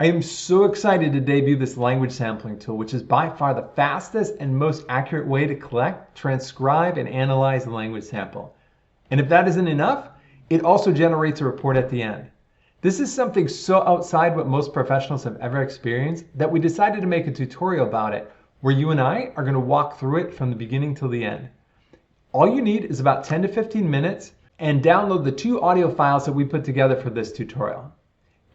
I am so excited to debut this language sampling tool, which is by far the fastest and most accurate way to collect, transcribe, and analyze a language sample. And if that isn't enough, it also generates a report at the end. This is something so outside what most professionals have ever experienced that we decided to make a tutorial about it, where you and I are going to walk through it from the beginning till the end. All you need is about 10 to 15 minutes and download the 2 audio files that we put together for this tutorial.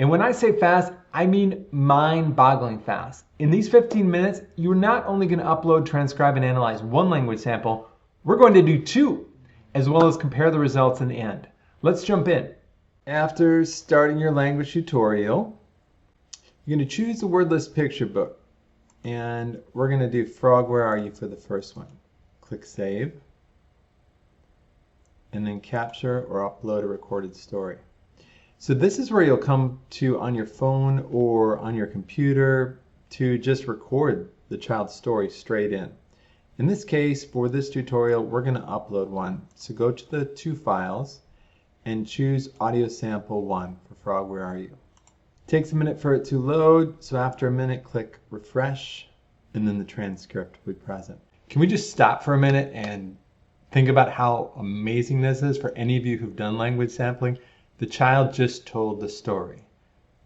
And when I say fast, I mean mind-boggling fast. In these 15 minutes, you're not only going to upload, transcribe, and analyze 1 language sample, we're going to do 2, as well as compare the results in the end. Let's jump in. After starting your language tutorial, you're going to choose the word list picture book. And we're going to do Frog, Where Are You for the first one. Click Save. And then capture or upload a recorded story. So this is where you'll come to on your phone or on your computer to just record the child's story straight in. In this case, for this tutorial, we're going to upload one. So go to the 2 files and choose audio sample 1 for Frog, Where Are You? Takes a minute for it to load, so after a minute, click refresh, and then the transcript will be present. Can we just stop for a minute and think about how amazing this is for any of you who've done language sampling? The child just told the story.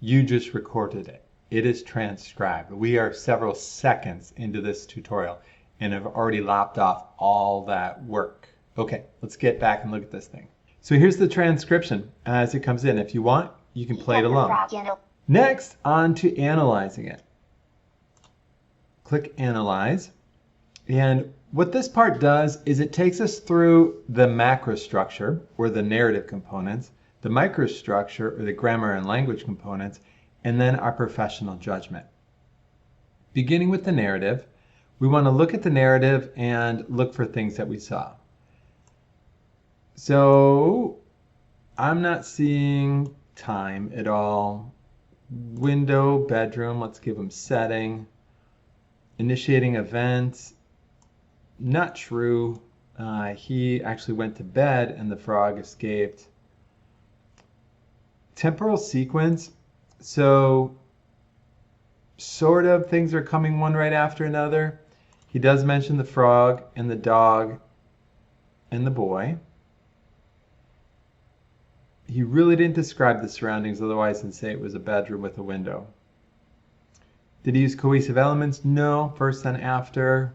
You just recorded it. It is transcribed. We are several seconds into this tutorial and have already lopped off all that work. Okay, let's get back and look at this thing. So here's the transcription as it comes in. If you want, you can play it along. Next, on to analyzing it. Click Analyze. And what this part does is it takes us through the macro structure, or the narrative components, the microstructure, or the grammar and language components, and then our professional judgment. Beginning with the narrative, we want to look at the narrative and look for things that we saw. So I'm not seeing time at all. Window, bedroom, let's give them setting. Initiating events, not true. He actually went to bed and the frog escaped. Temporal sequence, so sort of things are coming one right after another. He does mention the frog and the dog and the boy. He really didn't describe the surroundings otherwise than say it was a bedroom with a window. Did he use cohesive elements? No, first and after.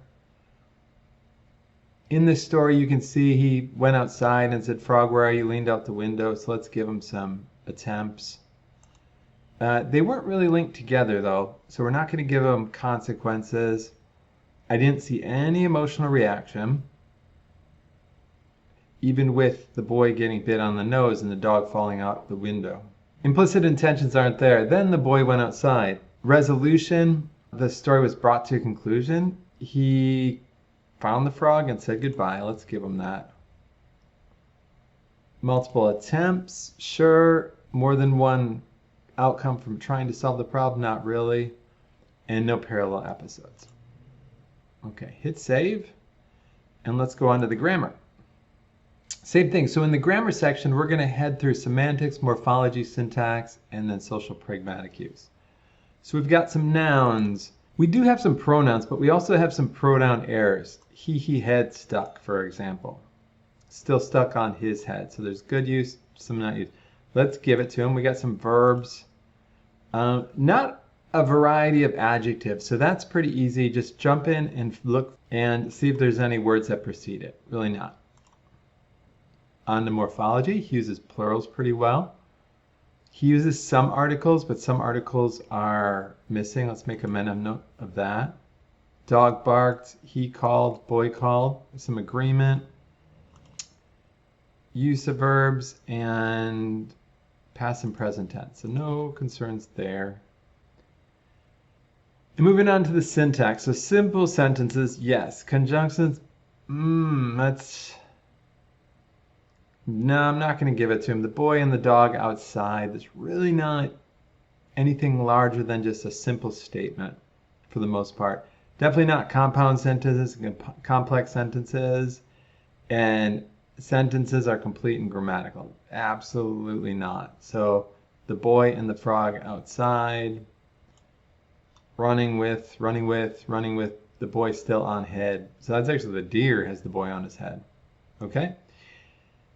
In this story you can see he went outside and said, Frog, where are you? Leaned out the window, so let's give him some attempts. They weren't really linked together though, so we're not going to give them consequences. I didn't see any emotional reaction, even with the boy getting bit on the nose and the dog falling out the window. Implicit intentions aren't there. Then the boy went outside. Resolution, the story was brought to a conclusion. He found the frog and said goodbye. Let's give him that. Multiple attempts, sure. More than one outcome from trying to solve the problem, not really. And no parallel episodes. Okay, hit save. And let's go on to the grammar. Same thing. So in the grammar section, we're going to head through semantics, morphology, syntax, and then social pragmatic use. So we've got some nouns. We do have some pronouns, but we also have some pronoun errors. He had stuck, for example. Still stuck on his head. So there's good use, some not use. Let's give it to him. We got some verbs. Not a variety of adjectives. So that's pretty easy. Just jump in and look and see if there's any words that precede it. Really not. On to morphology. He uses plurals pretty well. He uses some articles, but some articles are missing. Let's make a mental note of that. Dog barked, he called, boy called. Some agreement. Use of verbs and past and present tense. So no concerns there. And moving on to the syntax. So simple sentences, yes. Conjunctions, that's... No, I'm not going to give it to him. The boy and the dog outside, there's really not anything larger than just a simple statement for the most part. Definitely not compound sentences, complex sentences, and sentences are complete and grammatical. Absolutely not. So the boy and the frog outside, running with, the boy still on head. So that's actually the deer has the boy on his head. Okay?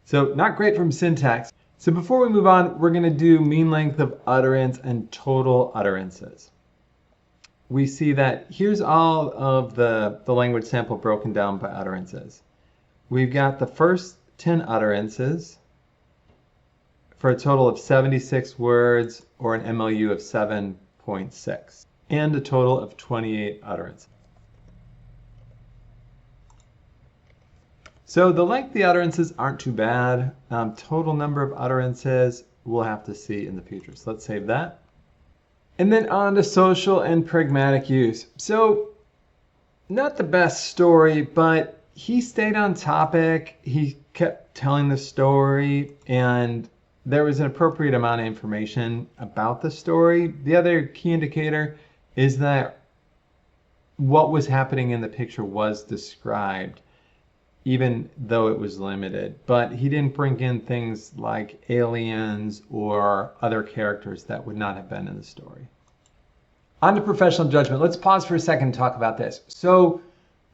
So not great from syntax. So before we move on, we're going to do mean length of utterance and total utterances. We see that here's all of the language sample broken down by utterances. We've got the first 10 utterances for a total of 76 words or an MLU of 7.6 and a total of 28 utterances. So the length of the utterances aren't too bad. Total number of utterances we'll have to see in the future. So let's save that. And then on to social and pragmatic use. So not the best story, but he stayed on topic. He kept telling the story and there was an appropriate amount of information about the story. The other key indicator is that what was happening in the picture was described, even though it was limited. But he didn't bring in things like aliens or other characters that would not have been in the story. On to professional judgment. Let's pause for a second and talk about this. So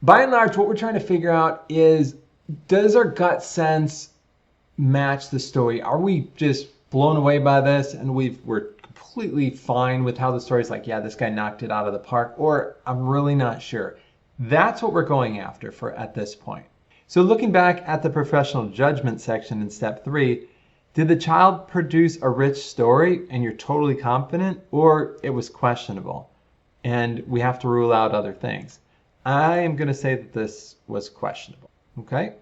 by and large, what we're trying to figure out is, does our gut sense match the story? Are we just blown away by this and we're completely fine with how the story's like, yeah, this guy knocked it out of the park, or I'm really not sure? That's what we're going after at this point. So looking back at the professional judgment section in step 3, did the child produce a rich story and you're totally confident, or it was questionable and we have to rule out other things? I am going to say that this was questionable. Okay?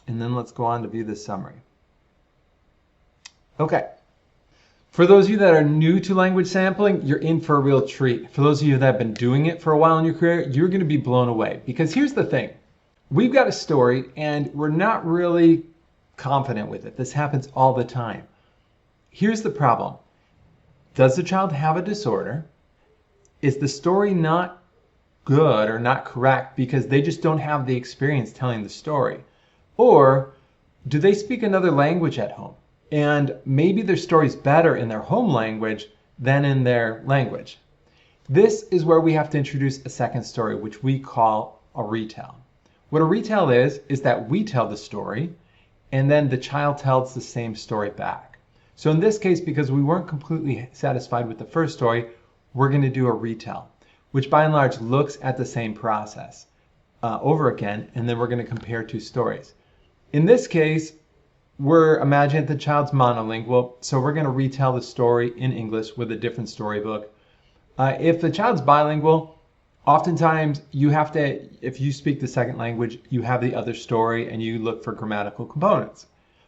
And then let's go on to view the summary. Okay. For those of you that are new to language sampling, you're in for a real treat. For those of you that have been doing it for a while in your career, you're going to be blown away. Because here's the thing. We've got a story and we're not really confident with it. This happens all the time. Here's the problem. Does the child have a disorder? Is the story not good or not correct because they just don't have the experience telling the story? Or do they speak another language at home? And maybe their story's better in their home language than in their language. This is where we have to introduce a second story, which we call a retell. What a retell is that we tell the story and then the child tells the same story back. So in this case, because we weren't completely satisfied with the first story, we're going to do a retell, which by and large looks at the same process over again, and then we're going to compare two stories. In this case, we're imagining the child's monolingual, so we're going to retell the story in English with a different storybook. If the child's bilingual, oftentimes you have to, if you speak the second language, you have the other story and you look for grammatical components.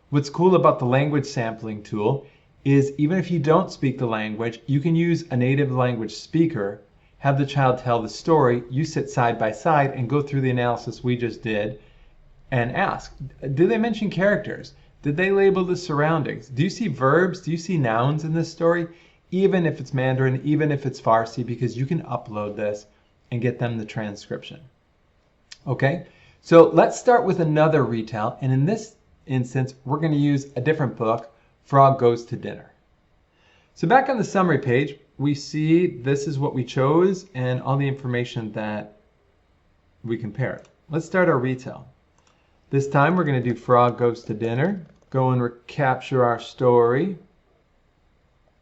What's cool about the language sampling tool is even if you don't speak the language, you can use a native language speaker, have the child tell the story, you sit side by side and go through the analysis we just did and ask, did they mention characters? Did they label the surroundings? Do you see verbs? Do you see nouns in this story? Even if it's Mandarin, even if it's Farsi, because you can upload this and get them the transcription. Okay, so let's start with another retell. And in this instance, we're going to use a different book, Frog Goes to Dinner. So back on the summary page, we see this is what we chose and all the information that we compared. Let's start our retell. This time we're going to do Frog Goes to Dinner. Go and capture our story.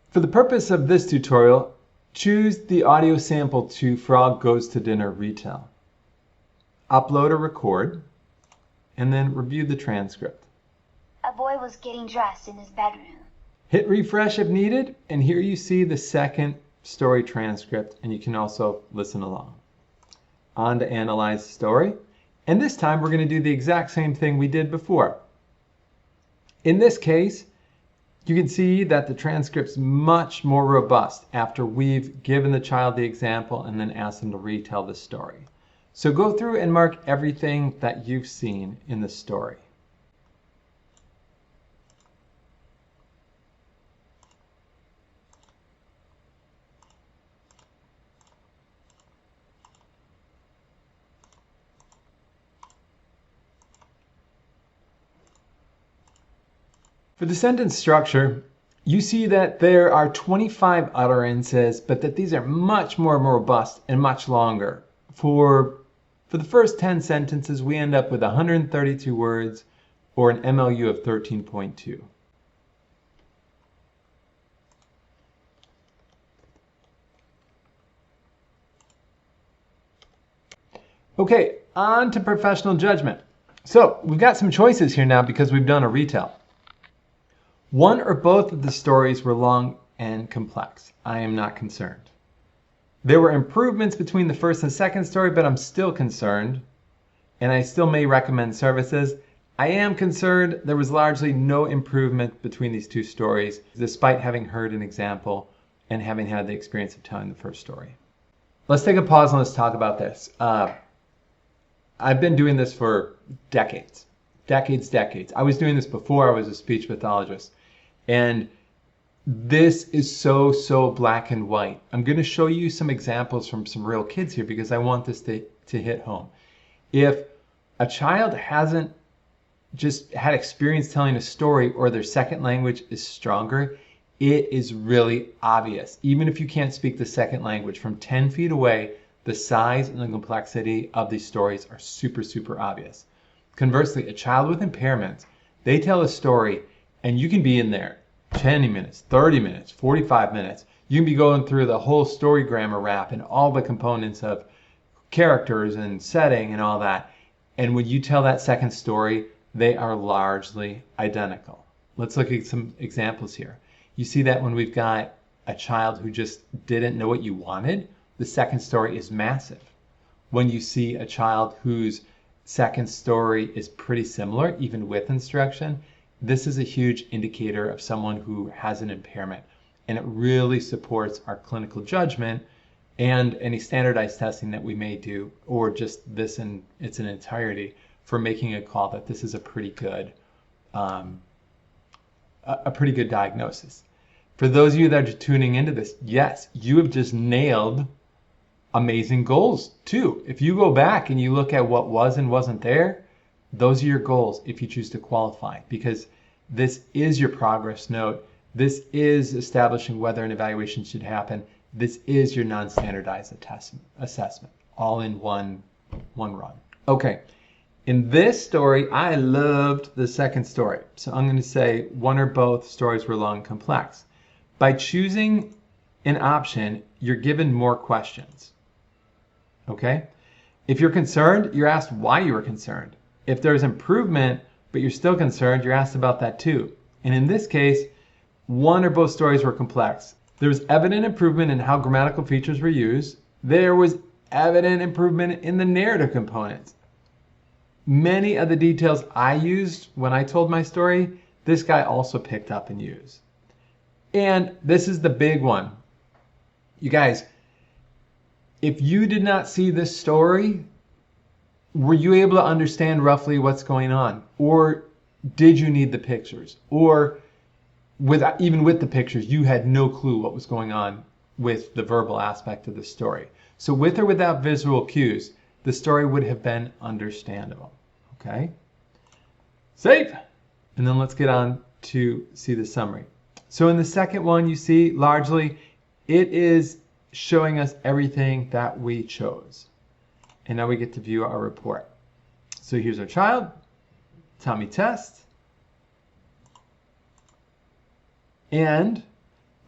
For the purpose of this tutorial, choose the audio sample to Frog Goes to Dinner retell. Upload or record, and then review the transcript. A boy was getting dressed in his bedroom. Hit refresh if needed, and here you see the second story transcript, and you can also listen along. On to analyze the story. And this time we're going to do the exact same thing we did before. In this case, you can see that the transcript's much more robust after we've given the child the example and then asked them to retell the story. So go through and mark everything that you've seen in the story. For the sentence structure, you see that there are 25 utterances, but that these are much more robust and much longer. For the first 10 sentences, we end up with 132 words or an MLU of 13.2. Okay, on to professional judgment. So we've got some choices here now because we've done a retell. One or both of the stories were long and complex. I am not concerned. There were improvements between the first and second story, but I'm still concerned, and I still may recommend services. I am concerned there was largely no improvement between these two stories, despite having heard an example and having had the experience of telling the first story. Let's take a pause and let's talk about this. I've been doing this for decades. I was doing this before I was a speech pathologist. And this is so black and white. I'm going to show you some examples from some real kids here because I want this to hit home. If a child hasn't just had experience telling a story or their second language is stronger, it is really obvious. Even if you can't speak the second language, from 10 feet away, the size and the complexity of these stories are super obvious. Conversely, a child with impairments, they tell a story and you can be in there 20 minutes, 30 minutes, 45 minutes. You can be going through the whole story grammar wrap and all the components of characters and setting and all that. And when you tell that second story, they are largely identical. Let's look at some examples here. You see that when we've got a child who just didn't know what you wanted, the second story is massive. When you see a child whose second story is pretty similar, even with instruction, this is a huge indicator of someone who has an impairment. And it really supports our clinical judgment and any standardized testing that we may do, or just this in its entirety, for making a call that this is a pretty good diagnosis. For those of you that are tuning into this, yes, you have just nailed amazing goals too. If you go back and you look at what was and wasn't there, those are your goals if you choose to qualify, because this is your progress note. This is establishing whether an evaluation should happen. This is your non-standardized assessment, all in one run. Okay, in this story, I loved the second story. So I'm going to say one or both stories were long and complex. By choosing an option, you're given more questions. Okay? If you're concerned, you're asked why you were concerned. If there's improvement, but you're still concerned, you're asked about that too. And in this case, one or both stories were complex. There was evident improvement in how grammatical features were used. There was evident improvement in the narrative components. Many of the details I used when I told my story, this guy also picked up and used. And this is the big one. You guys, if you did not see this story, were you able to understand roughly what's going on? Or did you need the pictures? Or even with the pictures, you had no clue what was going on with the verbal aspect of the story. So with or without visual cues, the story would have been understandable. Okay? Save! And then let's get on to see the summary. So in the second one, you see largely it is showing us everything that we chose. And now we get to view our report. So here's our child, tummy test. And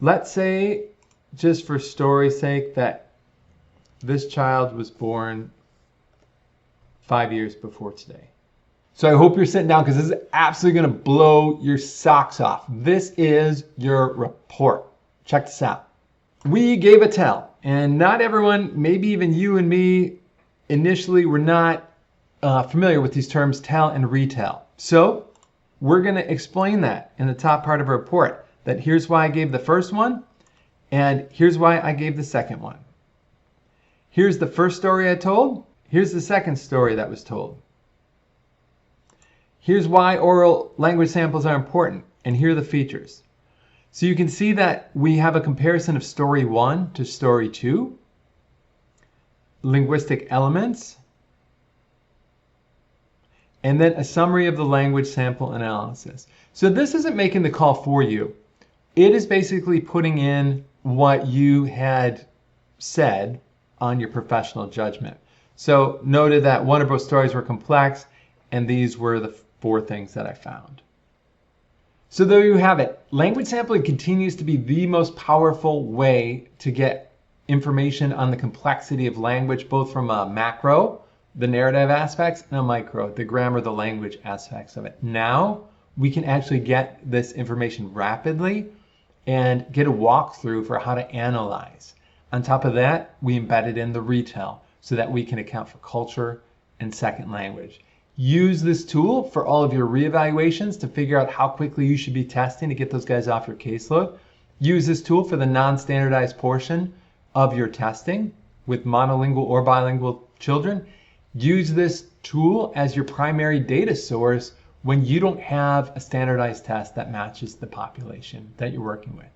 let's say, just for story's sake, that this child was born 5 years before today. So I hope you're sitting down because this is absolutely going to blow your socks off. This is your report. Check this out. We gave a tell, and not everyone, maybe even you and me, initially were not familiar with these terms tell and retell. So we're going to explain that in the top part of our report, that here's why I gave the first one, and here's why I gave the second one. Here's the first story I told. Here's the second story that was told. Here's why oral language samples are important, and here are the features. So you can see that we have a comparison of story 1 to story 2, linguistic elements, and then a summary of the language sample analysis. So this isn't making the call for you. It is basically putting in what you had said on your professional judgment. So noted that one or both stories were complex, and these were the 4 things that I found. So there you have it. Language sampling continues to be the most powerful way to get information on the complexity of language, both from a macro, the narrative aspects, and a micro, the grammar, the language aspects of it. Now we can actually get this information rapidly and get a walkthrough for how to analyze. On top of that, we embedded in the retell so that we can account for culture and second language. Use this tool for all of your reevaluations to figure out how quickly you should be testing to get those guys off your caseload. Use this tool for the non-standardized portion of your testing with monolingual or bilingual children. Use this tool as your primary data source when you don't have a standardized test that matches the population that you're working with.